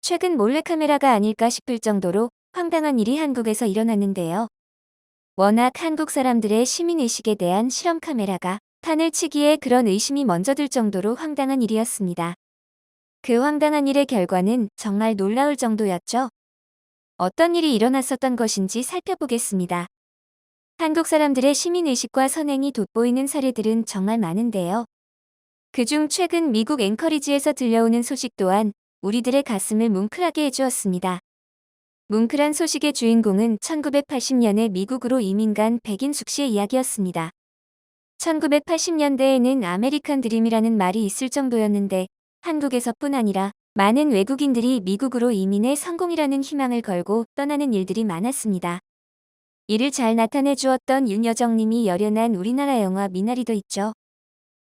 최근 몰래카메라가 아닐까 싶을 정도로 황당한 일이 한국에서 일어났는데요. 워낙 한국 사람들의 시민의식에 대한 실험 카메라가 판을 치기에 그런 의심이 먼저 들 정도로 황당한 일이었습니다. 그 황당한 일의 결과는 정말 놀라울 정도였죠. 어떤 일이 일어났었던 것인지 살펴보겠습니다. 한국 사람들의 시민의식과 선행이 돋보이는 사례들은 정말 많은데요. 그중 최근 미국 앵커리지에서 들려오는 소식 또한 우리들의 가슴을 뭉클하게 해주었습니다. 뭉클한 소식의 주인공은 1980년에 미국으로 이민 간 백인숙 씨의 이야기였습니다. 1980년대에는 아메리칸 드림이라는 말이 있을 정도였는데 한국에서뿐 아니라 많은 외국인들이 미국으로 이민해 성공이라는 희망을 걸고 떠나는 일들이 많았습니다. 이를 잘 나타내 주었던 윤여정님이 열연한 우리나라 영화 미나리도 있죠.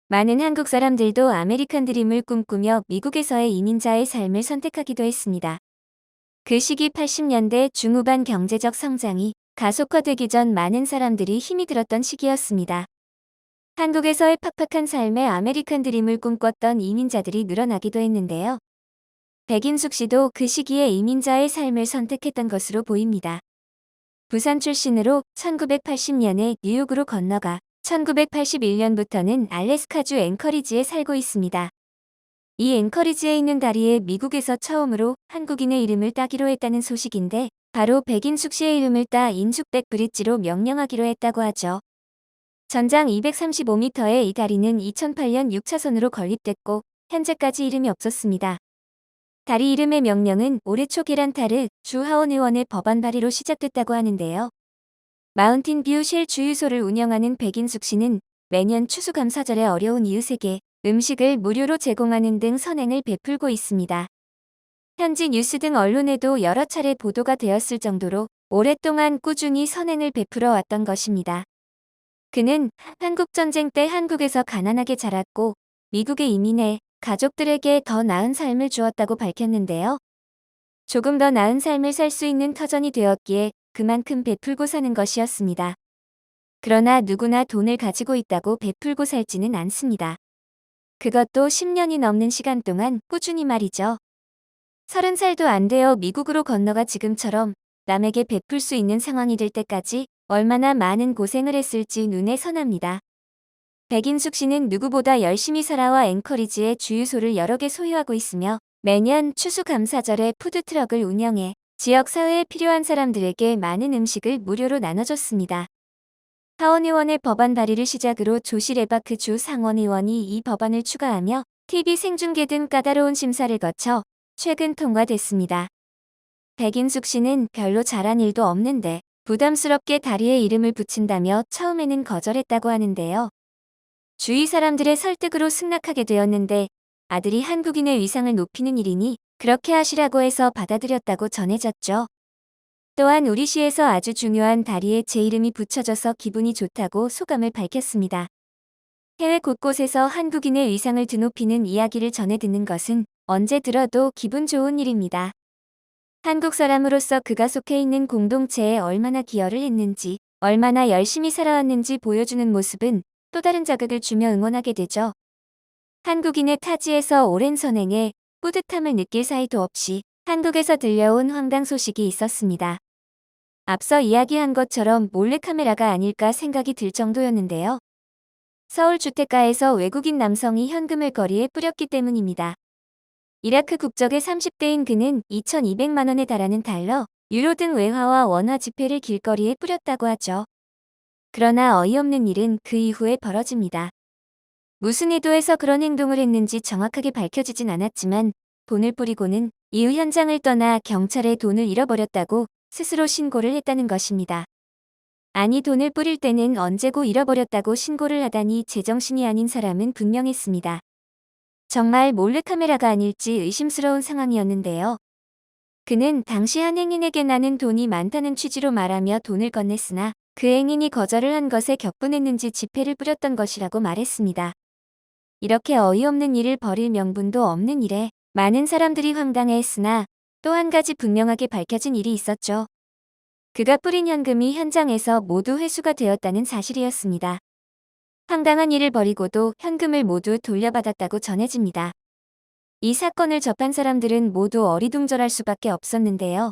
많은 한국 사람들도 아메리칸 드림을 꿈꾸며 미국에서의 이민자의 삶을 선택하기도 했습니다. 그 시기 80년대 중후반 경제적 성장이 가속화되기 전 많은 사람들이 힘이 들었던 시기였습니다. 한국에서의 팍팍한 삶에 아메리칸 드림을 꿈꿨던 이민자들이 늘어나기도 했는데요. 백인숙 씨도 그 시기에 이민자의 삶을 선택했던 것으로 보입니다. 부산 출신으로 1980년에 뉴욕으로 건너가 1981년부터는 알래스카주 앵커리지에 살고 있습니다. 이 앵커리지에 있는 다리에 미국에서 처음으로 한국인의 이름을 따기로 했다는 소식인데 바로 백인숙 씨의 이름을 따 인숙백 브릿지로 명명하기로 했다고 하죠. 전장 235m의 이 다리는 2008년 6차선으로 건립됐고 현재까지 이름이 없었습니다. 다리 이름의 명명은 올해 초 게란타르 주 하원 의원의 법안 발의로 시작됐다고 하는데요. 마운틴 뷰 쉘 주유소를 운영하는 백인숙 씨는 매년 추수감사절에 어려운 이웃에게 음식을 무료로 제공하는 등 선행을 베풀고 있습니다. 현지 뉴스 등 언론에도 여러 차례 보도가 되었을 정도로 오랫동안 꾸준히 선행을 베풀어 왔던 것입니다. 그는 한국전쟁 때 한국에서 가난하게 자랐고 미국에 이민해 가족들에게 더 나은 삶을 주었다고 밝혔는데요. 조금 더 나은 삶을 살 수 있는 터전이 되었기에 그만큼 베풀고 사는 것이었습니다. 그러나 누구나 돈을 가지고 있다고 베풀고 살지는 않습니다. 그것도 10년이 넘는 시간 동안 꾸준히 말이죠. 30살도 안 되어 미국으로 건너가 지금처럼 남에게 베풀 수 있는 상황이 될 때까지 얼마나 많은 고생을 했을지 눈에 선합니다. 백인숙 씨는 누구보다 열심히 살아와 앵커리지에 주유소를 여러 개 소유하고 있으며 매년 추수감사절에 푸드트럭을 운영해 지역 사회에 필요한 사람들에게 많은 음식을 무료로 나눠줬습니다. 하원의원의 법안 발의를 시작으로 조시 레바크 주 상원의원이 이 법안을 추가하며 TV 생중계 등 까다로운 심사를 거쳐 최근 통과됐습니다. 백인숙 씨는 별로 잘한 일도 없는데 부담스럽게 다리에 이름을 붙인다며 처음에는 거절했다고 하는데요. 주위 사람들의 설득으로 승낙하게 되었는데 아들이 한국인의 위상을 높이는 일이니 그렇게 하시라고 해서 받아들였다고 전해졌죠. 또한 우리 시에서 아주 중요한 다리에 제 이름이 붙여져서 기분이 좋다고 소감을 밝혔습니다. 해외 곳곳에서 한국인의 위상을 드높이는 이야기를 전해 듣는 것은 언제 들어도 기분 좋은 일입니다. 한국 사람으로서 그가 속해 있는 공동체에 얼마나 기여를 했는지, 얼마나 열심히 살아왔는지 보여주는 모습은 또 다른 자극을 주며 응원하게 되죠. 한국인의 타지에서 오랜 선행에 뿌듯함을 느낄 사이도 없이 한국에서 들려온 황당 소식이 있었습니다. 앞서 이야기한 것처럼 몰래카메라가 아닐까 생각이 들 정도였는데요. 서울 주택가에서 외국인 남성이 현금을 거리에 뿌렸기 때문입니다. 이라크 국적의 30대인 그는 2,200만 원에 달하는 달러, 유로 등 외화와 원화 지폐를 길거리에 뿌렸다고 하죠. 그러나 어이없는 일은 그 이후에 벌어집니다. 무슨 의도에서 그런 행동을 했는지 정확하게 밝혀지진 않았지만 돈을 뿌리고는 이후 현장을 떠나 경찰에 돈을 잃어버렸다고 스스로 신고를 했다는 것입니다. 아니 돈을 뿌릴 때는 언제고 잃어버렸다고 신고를 하다니 제정신이 아닌 사람은 분명했습니다. 정말 몰래카메라가 아닐지 의심스러운 상황이었는데요. 그는 당시 한 행인에게 나는 돈이 많다는 취지로 말하며 돈을 건넸으나 그 행인이 거절을 한 것에 격분했는지 지폐를 뿌렸던 것이라고 말했습니다. 이렇게 어이없는 일을 벌일 명분도 없는 일에 많은 사람들이 황당해했으나 또 한 가지 분명하게 밝혀진 일이 있었죠. 그가 뿌린 현금이 현장에서 모두 회수가 되었다는 사실이었습니다. 황당한 일을 벌이고도 현금을 모두 돌려받았다고 전해집니다. 이 사건을 접한 사람들은 모두 어리둥절할 수밖에 없었는데요.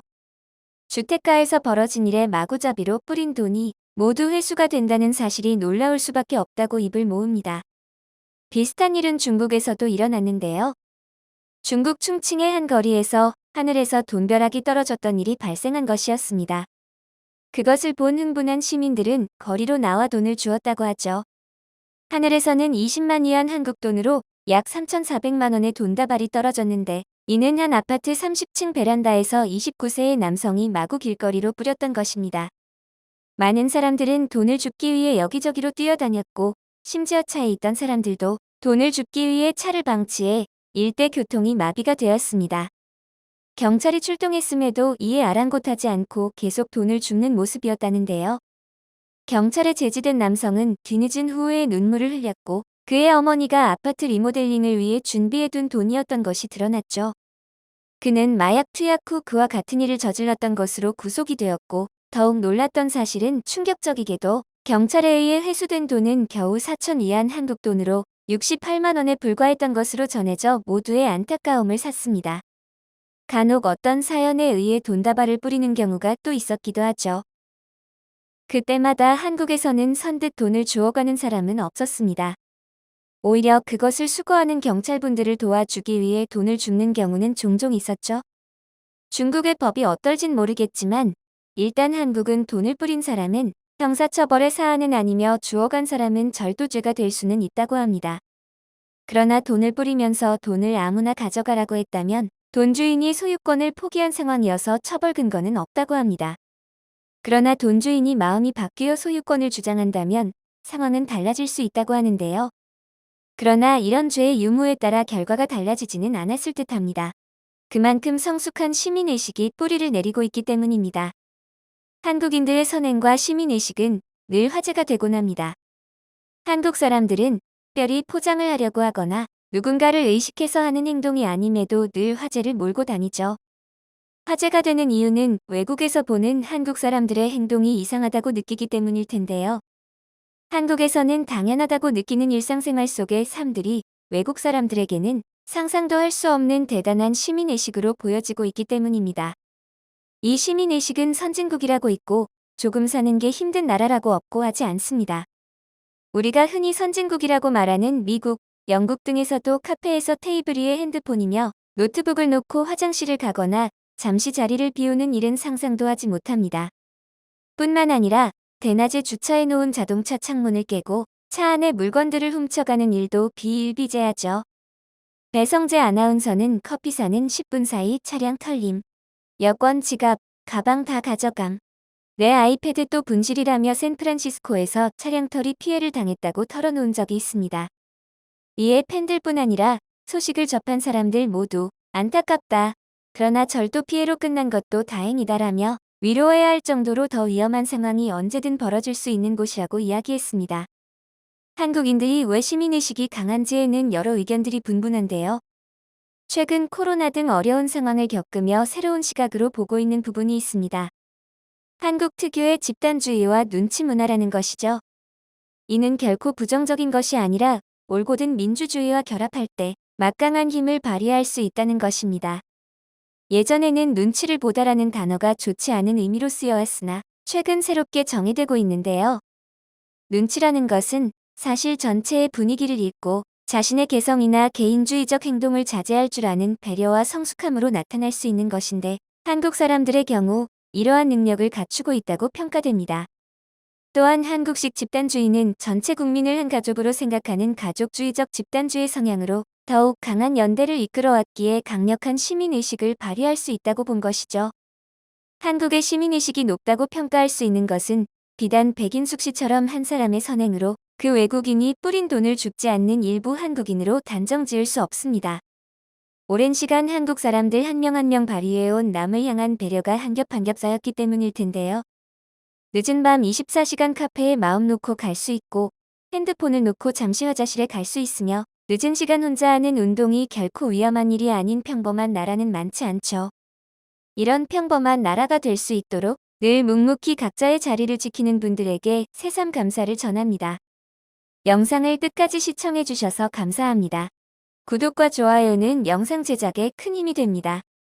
주택가에서 벌어진 일에 마구잡이로 뿌린 돈이 모두 회수가 된다는 사실이 놀라울 수밖에 없다고 입을 모읍니다. 비슷한 일은 중국에서도 일어났는데요. 중국 충칭의 한 거리에서 하늘에서 돈벼락이 떨어졌던 일이 발생한 것이었습니다. 그것을 본 흥분한 시민들은 거리로 나와 돈을 주었다고 하죠. 하늘에서는 20만 위안 한국 돈으로 약 3,400만 원의 돈다발이 떨어졌는데 이는 한 아파트 30층 베란다에서 29세의 남성이 마구 길거리로 뿌렸던 것입니다. 많은 사람들은 돈을 줍기 위해 여기저기로 뛰어다녔고 심지어 차에 있던 사람들도 돈을 줍기 위해 차를 방치해 일대 교통이 마비가 되었습니다. 경찰이 출동했음에도 이에 아랑곳하지 않고 계속 돈을 줍는 모습이었다는데요. 경찰에 제지된 남성은 뒤늦은 후에 눈물을 흘렸고 그의 어머니가 아파트 리모델링을 위해 준비해둔 돈이었던 것이 드러났죠. 그는 마약 투약 후 그와 같은 일을 저질렀던 것으로 구속이 되었고 더욱 놀랐던 사실은 충격적이게도 경찰에 의해 회수된 돈은 겨우 4천 위안 한국 돈으로 68만 원에 불과했던 것으로 전해져 모두의 안타까움을 샀습니다. 간혹 어떤 사연에 의해 돈다발을 뿌리는 경우가 또 있었기도 하죠. 그때마다 한국에서는 선뜻 돈을 주워가는 사람은 없었습니다. 오히려 그것을 수거하는 경찰분들을 도와주기 위해 돈을 줍는 경우는 종종 있었죠. 중국의 법이 어떨진 모르겠지만 일단 한국은 돈을 뿌린 사람은 형사처벌의 사안은 아니며 주워간 사람은 절도죄가 될 수는 있다고 합니다. 그러나 돈을 뿌리면서 돈을 아무나 가져가라고 했다면 돈 주인이 소유권을 포기한 상황이어서 처벌 근거는 없다고 합니다. 그러나 돈 주인이 마음이 바뀌어 소유권을 주장한다면 상황은 달라질 수 있다고 하는데요. 그러나 이런 죄의 유무에 따라 결과가 달라지지는 않았을 듯합니다. 그만큼 성숙한 시민의식이 뿌리를 내리고 있기 때문입니다. 한국인들의 선행과 시민의식은 늘 화제가 되곤 합니다. 한국 사람들은 특별히 포장을 하려고 하거나 누군가를 의식해서 하는 행동이 아님에도 늘 화제를 몰고 다니죠. 화제가 되는 이유는 외국에서 보는 한국 사람들의 행동이 이상하다고 느끼기 때문일 텐데요. 한국에서는 당연하다고 느끼는 일상생활 속의 삶들이 외국 사람들에게는 상상도 할 수 없는 대단한 시민의식으로 보여지고 있기 때문입니다. 이 시민의식은 선진국이라고 있고 조금 사는 게 힘든 나라라고 없고 하지 않습니다. 우리가 흔히 선진국이라고 말하는 미국, 영국 등에서도 카페에서 테이블 위에 핸드폰이며 노트북을 놓고 화장실을 가거나 잠시 자리를 비우는 일은 상상도 하지 못합니다. 뿐만 아니라 대낮에 주차해 놓은 자동차 창문을 깨고 차 안에 물건들을 훔쳐가는 일도 비일비재하죠. 배성재 아나운서는 커피 사는 10분 사이 차량 털림, 여권, 지갑, 가방 다 가져감. 내 아이패드 또 분실이라며 샌프란시스코에서 차량털이 피해를 당했다고 털어놓은 적이 있습니다. 이에 팬들뿐 아니라 소식을 접한 사람들 모두 안타깝다. 그러나 절도 피해로 끝난 것도 다행이다라며 위로해야 할 정도로 더 위험한 상황이 언제든 벌어질 수 있는 곳이라고 이야기했습니다. 한국인들이 왜 시민의식이 강한지에는 여러 의견들이 분분한데요. 최근 코로나 등 어려운 상황을 겪으며 새로운 시각으로 보고 있는 부분이 있습니다. 한국 특유의 집단주의와 눈치 문화라는 것이죠. 이는 결코 부정적인 것이 아니라 올곧은 민주주의와 결합할 때 막강한 힘을 발휘할 수 있다는 것입니다. 예전에는 눈치를 보다라는 단어가 좋지 않은 의미로 쓰여왔으나 최근 새롭게 정의되고 있는데요. 눈치라는 것은 사실 전체의 분위기를 읽고 자신의 개성이나 개인주의적 행동을 자제할 줄 아는 배려와 성숙함으로 나타날 수 있는 것인데 한국 사람들의 경우 이러한 능력을 갖추고 있다고 평가됩니다. 또한 한국식 집단주의는 전체 국민을 한 가족으로 생각하는 가족주의적 집단주의 성향으로 더욱 강한 연대를 이끌어왔기에 강력한 시민의식을 발휘할 수 있다고 본 것이죠. 한국의 시민의식이 높다고 평가할 수 있는 것은 비단 백인숙 씨처럼 한 사람의 선행으로 그 외국인이 뿌린 돈을 줍지 않는 일부 한국인으로 단정 지을 수 없습니다. 오랜 시간 한국 사람들 한 명 한 명 발휘해온 남을 향한 배려가 한 겹 한 겹 쌓였기 때문일 텐데요. 늦은 밤 24시간 카페에 마음 놓고 갈 수 있고 핸드폰을 놓고 잠시 화장실에 갈 수 있으며 늦은 시간 혼자 하는 운동이 결코 위험한 일이 아닌 평범한 나라는 많지 않죠. 이런 평범한 나라가 될 수 있도록 늘 묵묵히 각자의 자리를 지키는 분들에게 새삼 감사를 전합니다. 영상을 끝까지 시청해주셔서 감사합니다. 구독과 좋아요는 영상 제작에 큰 힘이 됩니다.